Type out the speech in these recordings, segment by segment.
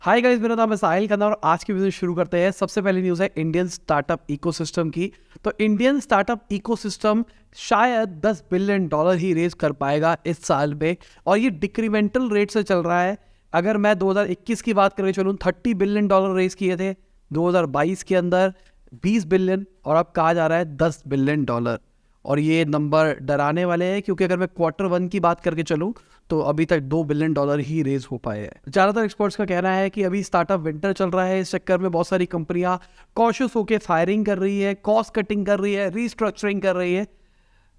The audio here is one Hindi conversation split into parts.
हाय गाइस, मेरा नाम है साहिल खन्ना और आज की वीडियो शुरू करते हैं। सबसे पहली न्यूज़ है इंडियन स्टार्टअप इकोसिस्टम की। तो इंडियन स्टार्टअप इकोसिस्टम शायद $10 बिलियन ही रेज कर पाएगा इस साल में, और ये डिक्रीमेंटल रेट से चल रहा है। अगर मैं 2021 की बात करके चलूँ, $30 बिलियन रेज किए थे 2022 के अंदर, 20 बिलियन, और अब कहा जा रहा है $10 बिलियन। और ये नंबर डराने वाले हैं, क्योंकि अगर मैं Q1 की बात करके चलूँ तो अभी तक $2 बिलियन ही रेज हो पाए हैं। ज़्यादातर एक्सपर्ट्स का कहना है कि अभी स्टार्टअप विंटर चल रहा है, इस चक्कर में बहुत सारी कंपनियां कॉशियस होकर फायरिंग कर रही है, कॉस्ट कटिंग कर रही है, रीस्ट्रक्चरिंग कर रही है।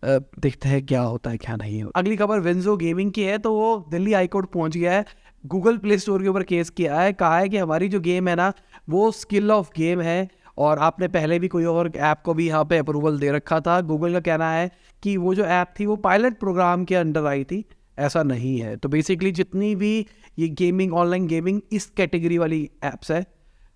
देखते हैं क्या होता है क्या नहीं होता। अगली खबर विंजो गेमिंग की है। तो वो दिल्ली हाईकोर्ट पहुंच गया है, गूगल प्ले स्टोर के ऊपर केस किया है, कहा है कि हमारी जो गेम है ना वो स्किल ऑफ गेम है, और आपने पहले भी कोई और ऐप को भी यहाँ पे अप्रूवल दे रखा था। गूगल का कहना है कि वो जो ऐप थी वो पायलट प्रोग्राम के अंडर आई थी, ऐसा नहीं है। तो बेसिकली जितनी भी ये गेमिंग, ऑनलाइन गेमिंग इस कैटेगरी वाली ऐप्स है,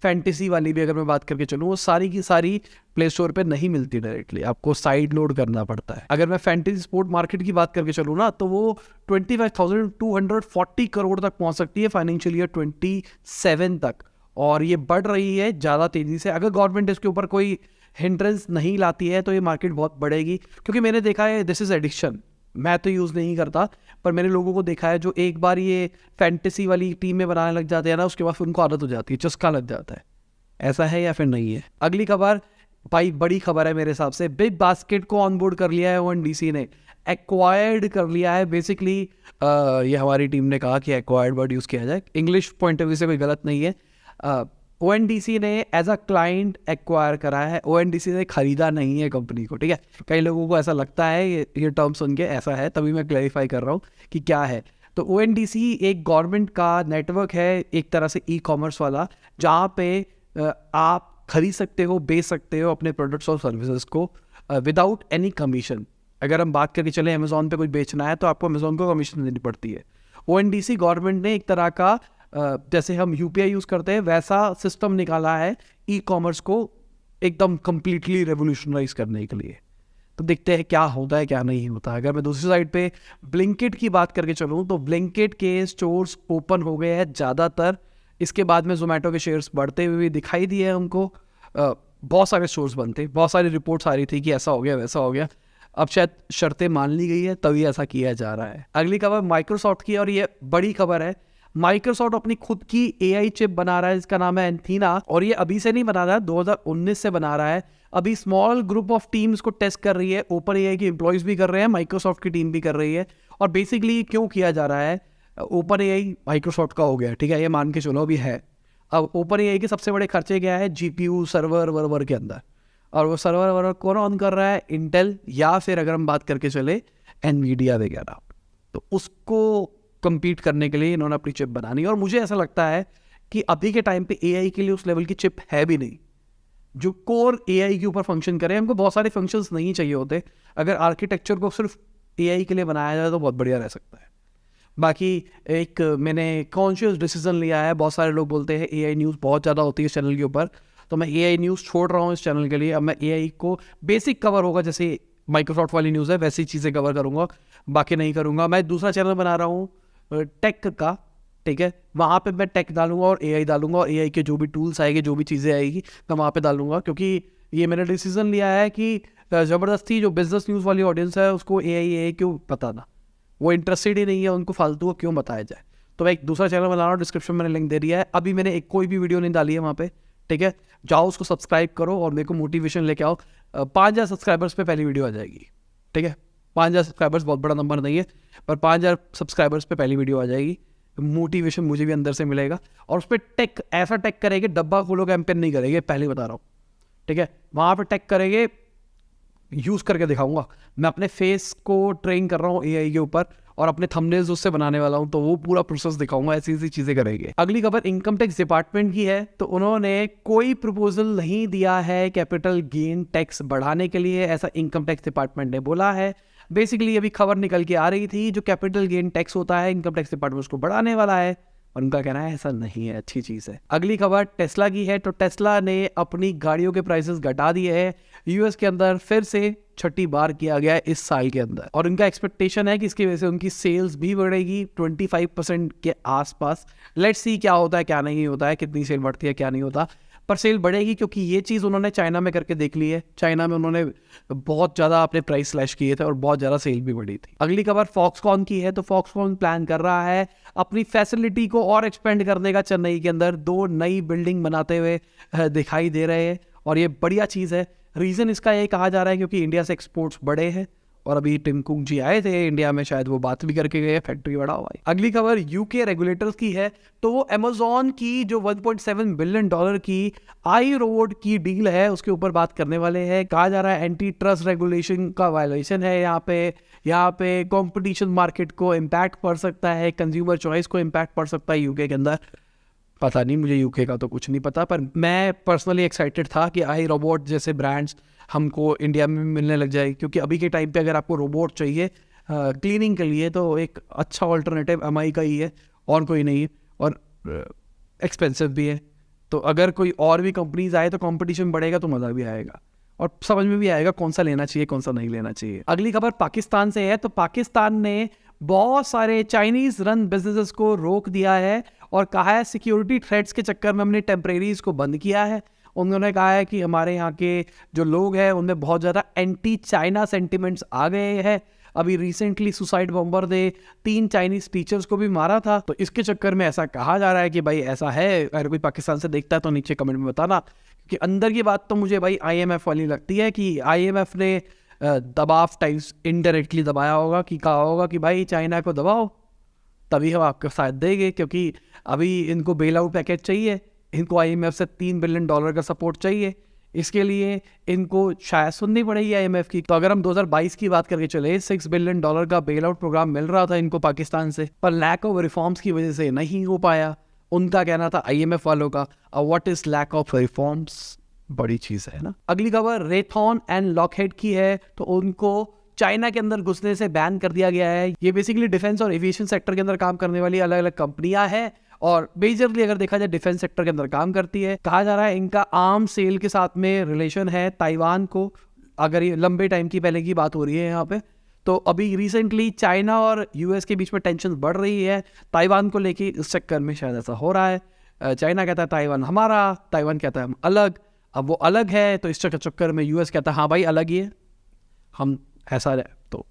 फैंटेसी वाली भी अगर मैं बात करके चलूँ, वो सारी की सारी प्ले स्टोर पे नहीं मिलती डायरेक्टली, आपको साइड लोड करना पड़ता है। अगर मैं फैंटेसी स्पोर्ट मार्केट की बात करके चलूँ ना, तो वो 25,240 करोड़ तक पहुंच सकती है फाइनेंशियल ईयर 27 तक, और ये बढ़ रही है ज़्यादा तेज़ी से। अगर गवर्नमेंट इसके ऊपर कोई हिंड्रेंस नहीं लाती है तो ये मार्केट बहुत बढ़ेगी। क्योंकि मैंने देखा है, दिस इज़ एडिक्शन। मैं तो यूज़ नहीं करता, पर मैंने लोगों को देखा है जो एक बार ये फैंटेसी वाली टीम में बनाने लग जाते हैं ना, उसके बाद उनको आदत हो जाती है, चस्का लग जाता है। ऐसा है या फिर नहीं है? अगली खबर भाई बड़ी खबर है मेरे हिसाब से। बिग बास्केट को ऑनबोर्ड कर लिया है ओएनडीसी ने, एक्वायर्ड कर लिया है बेसिकली। ये हमारी टीम ने कहा कि एक्वायर्ड वर्ड यूज़ किया जाए, इंग्लिश पॉइंट ऑफ व्यू से कोई गलत नहीं है। ओएनडीसी ने एज अ क्लाइंट एक्वायर करा है, ओएनडीसी ने खरीदा नहीं है कंपनी को, ठीक है। कई लोगों को ऐसा लगता है, ये टर्म सुन के ऐसा है, तभी मैं क्लैरिफाई कर रहा हूँ कि क्या है। तो ओएनडीसी एक गवर्नमेंट का नेटवर्क है, एक तरह से ई कॉमर्स वाला, जहाँ पे आप खरीद सकते हो, बेच सकते हो अपने प्रोडक्ट्स और सर्विसेज को विदाउट एनी कमीशन। अगर हम बात करके चले अमेजोन पे कुछ बेचना है तो आपको अमेजोन को कमीशन देनी पड़ती है। ओएनडीसी गवर्नमेंट ने एक तरह का जैसे हम यूपीआई यूज़ करते हैं वैसा सिस्टम निकाला है ई कॉमर्स को एकदम कंप्लीटली रेवोल्यूशनराइज करने के लिए। तो देखते हैं क्या होता है क्या नहीं होता। अगर मैं दूसरी साइड पे ब्लिंकिट की बात करके चलूँ, तो ब्लिंकिट के स्टोर्स ओपन हो गए हैं ज़्यादातर। इसके बाद में जोमेटो के शेयर्स बढ़ते हुए दिखाई दिए हमको। बहुत सारे स्टोर्स बनते, बहुत सारी रिपोर्ट्स आ रही थी कि ऐसा हो गया वैसा हो गया। अब शायद शर्तें मान ली गई है तभी ऐसा किया जा रहा है। अगली खबर माइक्रोसॉफ्ट की, और ये बड़ी खबर है। माइक्रोसॉफ्ट अपनी खुद की एआई चिप बना रहा है, जिसका नाम है एंथीना, और ये अभी से नहीं बना रहा है, 2019 से बना रहा है। अभी स्मॉल ग्रुप ऑफ टीम्स को टेस्ट कर रही है, ओपन एआई के एम्प्लॉयज भी कर रहे हैं, माइक्रोसॉफ्ट की टीम भी कर रही है। और बेसिकली क्यों किया जा रहा है, ओपन एआई माइक्रोसॉफ्ट का हो गया, ठीक है, ये मान के चलो अभी है। अब ओपन एआई के सबसे बड़े खर्चे क्या है, जीपीयू सर्वर वर्वर के अंदर, और वो सर्वर वर्वर कौन ऑन कर रहा है, इंटेल, या फिर अगर हम बात करके चले एनवीडिया वगैरह। तो उसको compete करने के लिए इन्होंने अपनी चिप बनानी, और मुझे ऐसा लगता है कि अभी के टाइम पे एआई के लिए उस लेवल की चिप है भी नहीं जो कोर एआई के ऊपर फंक्शन करे। हमको बहुत सारे फंक्शंस नहीं चाहिए होते, अगर आर्किटेक्चर को सिर्फ एआई के लिए बनाया जाए तो बहुत बढ़िया रह सकता है। बाकी एक मैंने कॉन्शियस डिसीजन लिया है। बहुत सारे लोग बोलते हैं एआई न्यूज़ बहुत ज़्यादा होती है इस चैनल के ऊपर, तो मैं एआई न्यूज़ छोड़ रहा हूँ इस चैनल के लिए। अब मैं एआई को बेसिक कवर होगा, जैसे माइक्रोसॉफ्ट वाली न्यूज़ है वैसी चीज़ें कवर करूँगा, बाकी नहीं करूँगा। मैं दूसरा चैनल बना रहा हूँ टेक का, ठीक है, वहाँ पे मैं टेक डालूंगा और एआई डालूंगा, और एआई के जो भी टूल्स आएंगे, जो भी चीज़ें आएगी, मैं वहाँ पे डालूंगा। क्योंकि ये मैंने डिसीजन लिया है कि ज़बरदस्ती जो बिजनेस न्यूज़ वाली ऑडियंस है उसको एआई क्यों बताना, वो इंटरेस्टेड ही नहीं है, उनको फालतू को क्यों बताया जाए। तो मैं एक दूसरा चैनल बना रहा हूँ, डिस्क्रिप्शन में मैंने लिंक दे दिया है। अभी मैंने एक कोई भी वीडियो नहीं डाली है वहाँ पे, ठीक है, जाओ उसको सब्सक्राइब करो और मेरे को मोटिवेशन लेके आओ। 5,000 सब्सक्राइबर्स पे पहली वीडियो आ जाएगी, ठीक है। 5,000 सब्सक्राइबर्स बहुत बड़ा नंबर नहीं है, पर 5,000 सब्सक्राइबर्स पे पहली वीडियो आ जाएगी। मोटिवेशन मुझे भी अंदर से मिलेगा, और उस पर टेक, ऐसा टेक करेंगे, डब्बा खोलो कैंपेन नहीं करेंगे, पहले बता रहा हूँ, ठीक है। वहाँ पर टेक करेंगे, यूज़ करके दिखाऊंगा। मैं अपने फेस को ट्रेन कर रहा हूँ एआई के ऊपर, और अपने थंबनेल्स उससे बनाने वाला हूँ, तो वो पूरा प्रोसेस दिखाऊंगा, ऐसी ऐसी चीज़ें करेंगे। अगली खबर इनकम टैक्स डिपार्टमेंट की है। तो उन्होंने कोई प्रपोजल नहीं दिया है कैपिटल गेन टैक्स बढ़ाने के लिए, ऐसा इनकम टैक्स डिपार्टमेंट ने बोला है। बेसिकली अभी खबर निकल के आ रही थी, जो कैपिटल गेन टैक्स होता है इनकम टैक्स डिपार्टमेंट उसको बढ़ाने वाला है, और उनका कहना है ऐसा नहीं है, अच्छी चीज़ है। अगली खबर टेस्ला की है। तो टेस्ला ने अपनी गाड़ियों के प्राइसेस घटा दिए हैं यूएस के अंदर, फिर से छठी बार किया गया है इस साल के अंदर, और उनका एक्सपेक्टेशन है कि इसकी वजह से उनकी सेल्स भी बढ़ेगी 25% के आसपास। लेट्स सी क्या होता है क्या नहीं होता है, कितनी सेल बढ़ती है क्या नहीं होता, पर सेल बढ़ेगी क्योंकि ये चीज़ उन्होंने चाइना में करके देख ली है। चाइना में उन्होंने बहुत ज़्यादा अपने प्राइस स्लैश किए थे और बहुत ज़्यादा सेल भी बढ़ी थी। अगली खबर फॉक्सकॉन की है। तो फॉक्सकॉन प्लान कर रहा है अपनी फैसिलिटी को और एक्सपेंड करने का। चेन्नई के अंदर 2 नई बिल्डिंग बनाते हुए दिखाई दे रहे हैं और ये बढ़िया चीज़ है। रीज़न इसका ये कहा जा रहा है क्योंकि इंडिया से एक्सपोर्ट्स बढ़े हैं और अभी टिम कुक जी आए थे इंडिया में, शायद वो बात भी करके गए, फैक्ट्री बड़ा हुआ है। अगली खबर यूके रेगुलेटर्स की है। तो अमेजॉन की जो 1.7 बिलियन डॉलर की आई रोबोट की डील है उसके ऊपर बात करने वाले हैं। कहा जा रहा है एंटी ट्रस्ट रेगुलेशन का वायलेशन है यहाँ पे कंपटीशन मार्केट को इम्पैक्ट पड़ सकता है, कंज्यूमर चॉइस को इम्पैक्ट पड़ सकता है यूके के अंदर। पता नहीं, मुझे यूके का तो कुछ नहीं पता, पर मैं पर्सनली एक्साइटेड था कि आई रोबोट जैसे ब्रांड्स हमको इंडिया में मिलने लग जाए, क्योंकि अभी के टाइम पे अगर आपको रोबोट चाहिए क्लीनिंग के लिए तो एक अच्छा ऑल्टरनेटिव एमआई का ही है और कोई नहीं है, और एक्सपेंसिव भी है। तो अगर कोई और भी कंपनीज आए तो कंपटीशन बढ़ेगा तो मज़ा भी आएगा और समझ में भी आएगा कौन सा लेना चाहिए कौन सा नहीं लेना चाहिए। अगली खबर पाकिस्तान से है। तो पाकिस्तान ने बहुत सारे चाइनीज रन बिजनेसेस को रोक दिया है और कहा है सिक्योरिटी थ्रेट्स के चक्कर में हमने टेम्परेरीज को बंद किया है। उन्होंने कहा है कि हमारे यहाँ के जो लोग हैं उनमें बहुत ज़्यादा एंटी चाइना सेंटिमेंट्स आ गए हैं। अभी रिसेंटली सुसाइड बॉम्बर ने 3 चाइनीज टीचर्स को भी मारा था, तो इसके चक्कर में ऐसा कहा जा रहा है कि भाई ऐसा है। अगर कोई पाकिस्तान से देखता है तो नीचे कमेंट में बताना, क्योंकि अंदर की बात तो मुझे भाई आईएमएफ वाली लगती है कि आईएमएफ ने दबाव टाइप्स इनडायरेक्टली दबाया होगा कि कहा होगा कि भाई चाइना को दबाओ तभी हम आपको साथ देंगे, क्योंकि अभी इनको बेल आउट पैकेज चाहिए, इनको आईएमएफ से $3 बिलियन का सपोर्ट चाहिए, इसके लिए इनको शायद सुननी पड़ेगी आईएमएफ की। तो अगर हम 2022 की बात करके चले, $6 बिलियन का बेल आउट प्रोग्राम मिल रहा था इनको पाकिस्तान से, पर लैक ऑफ रिफॉर्म्स की वजह से नहीं हो पाया। उनका कहना था आईएमएफ वालों का, what is lack of reforms, बड़ी चीज़ है ना। अगली खबर रेथॉन एंड लॉकहेड की है। तो उनको चाइना के अंदर घुसने से बैन कर दिया गया है। ये बेसिकली डिफेंस और एविएशन सेक्टर के अंदर काम करने वाली अलग अलग कंपनियां हैं और मेजरली अगर देखा जाए डिफेंस सेक्टर के अंदर काम करती है। कहा जा रहा है इनका आर्म सेल के साथ में रिलेशन है ताइवान को, अगर ये लंबे टाइम की पहले की बात हो रही है यहाँ पे। तो अभी रिसेंटली चाइना और यूएस के बीच में टेंशन बढ़ रही है ताइवान को लेके, इस चक्कर में शायद ऐसा हो रहा है। चाइना कहता है ताइवान हमारा, ताइवान कहता है हम अलग। अब वो अलग है तो इस चक्कर में यूएस कहता है हाँ भाई अलग ही है, हम ऐसा है। तो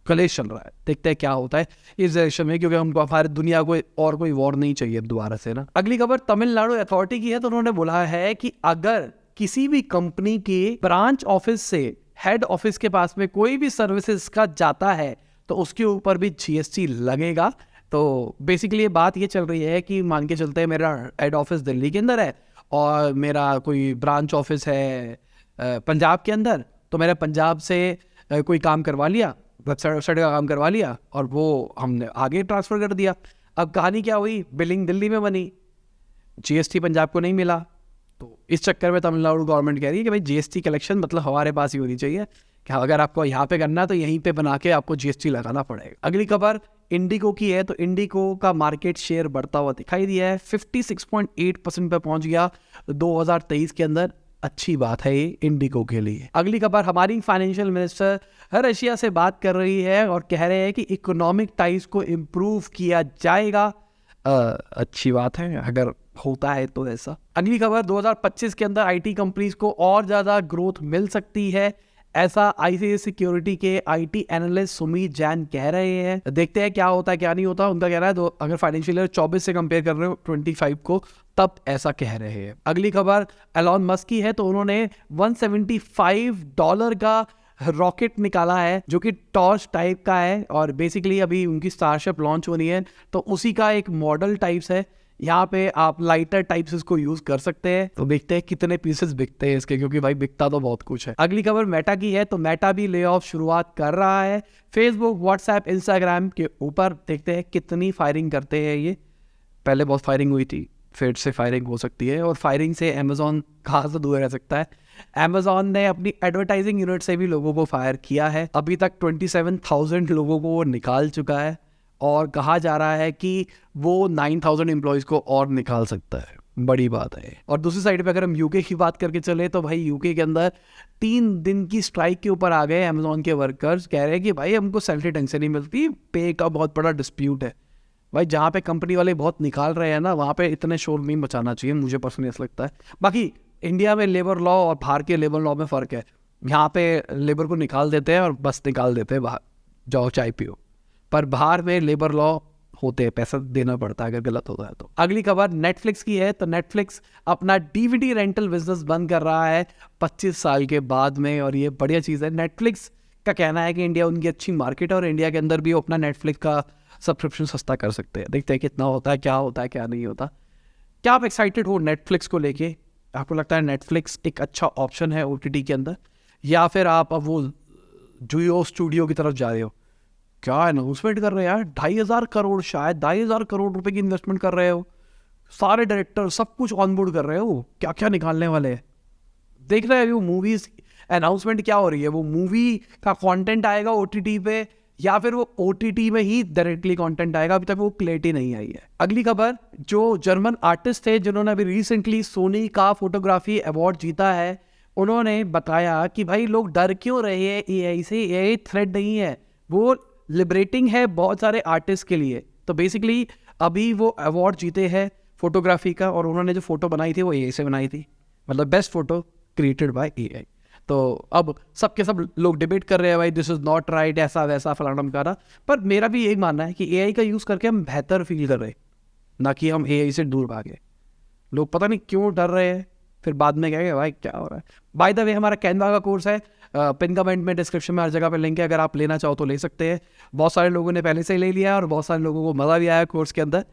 कलेश चल रहा है, देखते हैं क्या होता है इस डायरेक्शन में, क्योंकि हमको हमारी दुनिया को और कोई वॉर नहीं चाहिए दोबारा से ना। अगली खबर तमिलनाडु अथॉरिटी की है। तो उन्होंने बोला है कि अगर किसी भी कंपनी के ब्रांच ऑफिस से हेड ऑफिस के पास में कोई भी सर्विसेज का जाता है तो उसके ऊपर भी जीएसटी लगेगा। तो बेसिकली ये बात ये चल रही है कि मान के चलते हैं मेरा हेड ऑफिस दिल्ली के अंदर है और मेरा कोई ब्रांच ऑफिस है पंजाब के अंदर, तो मेरा पंजाब से कोई काम करवा लिया, वेबसाइट का काम करवा लिया और वो हमने आगे ट्रांसफ़र कर दिया। अब कहानी क्या हुई, बिलिंग दिल्ली में बनी, जीएसटी पंजाब को नहीं मिला। तो इस चक्कर में तमिलनाडु गवर्नमेंट कह रही है कि भाई जीएसटी कलेक्शन मतलब हमारे पास ही होनी चाहिए, कि अगर आपको यहाँ पे करना है तो यहीं पे बना के आपको जीएसटी लगाना पड़ेगा। अगली खबर इंडिगो की है। तो इंडिगो का मार्केट शेयर बढ़ता हुआ दिखाई दिया है, 56.8% पे पहुंच गया 2023 के अंदर। अच्छी बात है ये इंडिगो के लिए। अगली खबर हमारी फाइनेंशियल मिनिस्टर रशिया से बात कर रही है और कह रहे हैं कि इकोनॉमिक टाइज को इम्प्रूव किया जाएगा। अच्छी बात है अगर होता है तो ऐसा। अगली खबर 2025 के अंदर आईटी कंपनीज को और ज़्यादा ग्रोथ मिल सकती है, ऐसा आईसीआईसीआई सिक्योरिटी के आईटी एनालिस्ट सुमित जैन कह रहे हैं। देखते हैं क्या होता है क्या नहीं होता। उनका कहना है तो अगर फाइनेंशियल ईयर 24 से कंपेयर कर रहे हो 25 को, तब ऐसा कह रहे हैं। अगली खबर एलॉन मस्क की है। तो उन्होंने $175 का रॉकेट निकाला है जो कि टॉर्च टाइप का है और बेसिकली अभी उनकी स्टारशिप लॉन्च होनी है, तो उसी का एक मॉडल टाइप्स है। यहाँ पे आप लाइटर टाइप्स इसको यूज कर सकते हैं। तो देखते हैं कितने पीसेस बिकते हैं इसके, क्योंकि भाई बिकता तो बहुत कुछ है। अगली खबर मेटा की है। तो मेटा भी ले ऑफ शुरुआत कर रहा है फेसबुक, व्हाट्सएप, इंस्टाग्राम के ऊपर। देखते हैं कितनी फायरिंग करते हैं ये। पहले बहुत फायरिंग हुई थी, फिर से फायरिंग हो सकती है और फायरिंग से अमेजॉन कहाँ से दूर रह सकता है। अमेजॉन ने अपनी एडवर्टाइजिंग यूनिट से भी लोगों को फायर किया है। अभी तक 27,000 लोगों को वो निकाल चुका है और कहा जा रहा है कि वो 9,000 एम्प्लॉयज़ को और निकाल सकता है। बड़ी बात है। और दूसरी साइड पे अगर हम यूके की बात करके चले तो भाई यूके के अंदर 3 दिन की स्ट्राइक के ऊपर आ गए अमेजोन के वर्कर्स, कह रहे हैं कि भाई हमको सैलरी ढंग से नहीं मिलती, पे का बहुत बड़ा डिस्प्यूट है। भाई जहाँ पे कंपनी वाले बहुत निकाल रहे हैं ना, वहाँ पे इतने शोर नहीं मचाना चाहिए, मुझे पर्सनली ऐसा लगता है। बाकी इंडिया में लेबर लॉ और बाहर के लेबर लॉ में फ़र्क है। यहाँ पे लेबर को निकाल देते हैं और बस निकाल देते हैं, बाहर जाओ चाय पियो। पर बाहर में लेबर लॉ होते हैं, पैसा देना पड़ता है अगर गलत होता है तो। अगली खबर नेटफ्लिक्स की है। तो नेटफ्लिक्स अपना डीवीडी रेंटल बिजनेस बंद कर रहा है 25 साल के बाद में, और ये बढ़िया चीज़ है। नेटफ्लिक्स का कहना है कि इंडिया उनकी अच्छी मार्केट है और इंडिया के अंदर भी वो अपना नेटफ्लिक्स का सब्सक्रिप्शन सस्ता कर सकते हैं। देखते हैं कितना होता है, क्या नहीं होता। क्या आप एक्साइटेड हो नेटफ्लिक्स को लेके? आपको लगता है नेटफ्लिक्स एक अच्छा ऑप्शन है OTT के अंदर, या फिर आप अब वो जियो स्टूडियो की तरफ जा रहे हो? क्या अनाउंसमेंट कर रहे हैं यार, 2,500 करोड़, शायद 2,500 करोड़ रुपए की इन्वेस्टमेंट कर रहे हो, सारे डायरेक्टर सब कुछ ऑनबोर्ड कर रहे हो, क्या क्या निकालने वाले हैं। देख रहे हैं वो मूवीज अनाउंसमेंट क्या हो रही है, वो मूवी का कंटेंट आएगा OTT पे या फिर वो OTT में ही डायरेक्टली कंटेंट आएगा, अभी तक वो क्लैरिटी नहीं आई है। अगली खबर, जो जर्मन आर्टिस्ट थे जिन्होंने अभी रिसेंटली सोनी का फोटोग्राफी अवार्ड जीता है, उन्होंने बताया कि भाई लोग डर क्यों रहे हैं AI से, AI थ्रेट नहीं है, वो लिबरेटिंग है बहुत सारे आर्टिस्ट के लिए। तो बेसिकली अभी वो अवार्ड जीते हैं फोटोग्राफी का, और उन्होंने जो फोटो बनाई थी वो AI से बनाई थी, मतलब best photo created by AI। तो अब सबके सब लोग डिबेट कर रहे हैं भाई दिस इज नॉट राइट, ऐसा वैसा फलाना ढमकाना। पर मेरा भी यही मानना है कि AI का यूज़ करके हम बेहतर फील कर रहे हैं, ना कि हम AI से दूर भागे। लोग पता नहीं क्यों डर रहे हैं, फिर बाद में कहेंगे भाई क्या हो रहा है। बाय द वे हमारा कैनवा का कोर्स है, पिन कमेंट में डिस्क्रिप्शन में हर जगह पे लिंक है, अगर आप लेना चाहो तो ले सकते हैं। बहुत सारे लोगों ने पहले से ही ले लिया है और बहुत सारे लोगों को मज़ा भी आया कोर्स के अंदर।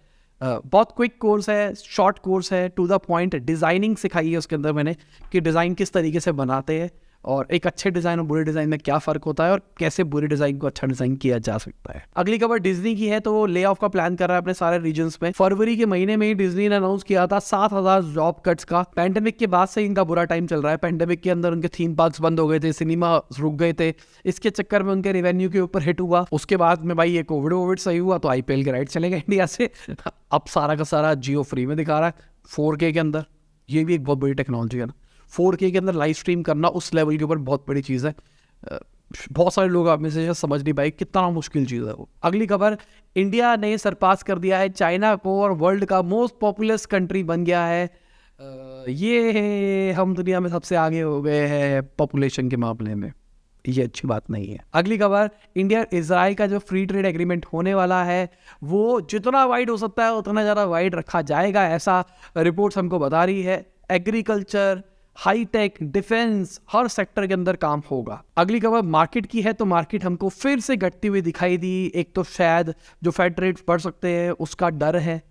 बहुत क्विक कोर्स है, शॉर्ट कोर्स है, टू द पॉइंट। डिज़ाइनिंग सिखाई है उसके अंदर मैंने कि डिज़ाइन किस तरीके से बनाते हैं और एक अच्छे डिज़ाइन और बुरे डिज़ाइन में क्या फ़र्क होता है और कैसे बुरे डिज़ाइन को अच्छा डिज़ाइन किया जा सकता है। अगली खबर डिज्नी की है। तो वो ले ऑफ का प्लान कर रहा है अपने सारे रीजन्स में। फरवरी के महीने में ही डिज्नी ने अनाउंस किया था 7,000 जॉब कट्स का। पैंडेमिक के बाद से इनका बुरा टाइम चल रहा है। पैंडेमिक के अंदर उनके थीम पार्क्स बंद हो गए थे, सिनेमा रुक गए थे, इसके चक्कर में उनके रेवेन्यू के ऊपर हिट हुआ। उसके बाद में भाई ये कोविड सही हुआ तो IPL के राइट चले गए इंडिया से। अब सारा का सारा जियो फ्री में दिखा रहा है 4K के अंदर। ये भी एक बहुत बड़ी टेक्नोलॉजी है ना, 4K के अंदर लाइव स्ट्रीम करना उस लेवल के ऊपर बहुत बड़ी चीज़ है। बहुत सारे लोग आप में से समझ नहीं पाए कितना मुश्किल चीज़ है वो। अगली खबर, इंडिया ने सरपास कर दिया है चाइना को और वर्ल्ड का मोस्ट पॉपुलस कंट्री बन गया है। ये हम दुनिया में सबसे आगे हो गए हैं पॉपुलेशन के मामले में, ये अच्छी बात नहीं है। अगली खबर, इंडिया इजराइल का जो फ्री ट्रेड एग्रीमेंट होने वाला है वो जितना वाइड हो सकता है उतना ज़्यादा वाइड रखा जाएगा, ऐसा रिपोर्ट्स हमको बता रही है। एग्रीकल्चर, हाईटेक, डिफेंस, हर सेक्टर के अंदर काम होगा। अगली खबर मार्केट की है। तो मार्केट हमको फिर से घटती हुई दिखाई दी। एक तो शायद जो फेड रेट बढ़ सकते हैं उसका डर है,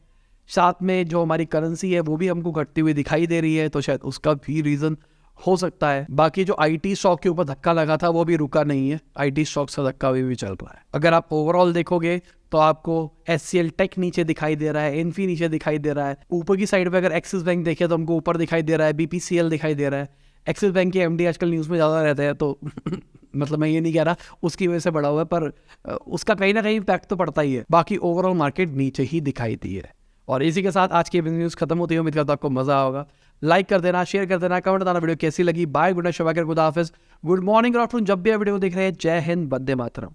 साथ में जो हमारी करेंसी है वो भी हमको घटती हुई दिखाई दे रही है, तो शायद उसका भी रीज़न हो सकता है। बाकी जो IT स्टॉक के ऊपर धक्का लगा था वो भी रुका नहीं है, IT स्टॉक से धक्का भी चल रहा है। अगर आप ओवरऑल देखोगे तो आपको SCL टेक नीचे दिखाई दे रहा है, इन्फी नीचे दिखाई दे रहा है। ऊपर की साइड पे अगर एक्सिस बैंक देखे तो हमको ऊपर दिखाई दे रहा है, BPCL दिखाई दे रहा है। एक्सिस बैंक के MD आजकल न्यूज़ में ज़्यादा रहते हैं, तो मतलब मैं ये नहीं कह रहा उसकी वजह से बढ़ा हुआ है, पर उसका कहीं ना कहीं इम्पैक्ट तो पड़ता ही है। बाकी ओवरऑल मार्केट नीचे ही दिखाई दी है। और इसी के साथ आज की न्यूज़ खत्म होती है। उम्मीद करता हूं आपको मजा होगा। लाइक कर देना, शेयर कर देना, कमेंट बताना वीडियो कैसी लगी। बाय, गुड नाइट, शबा खैर, खुदा हाफिज, गुड मॉर्निंग और आफ्टरनून जब भी वीडियो देख रहे हैं। जय हिंद, वंदे मातरम।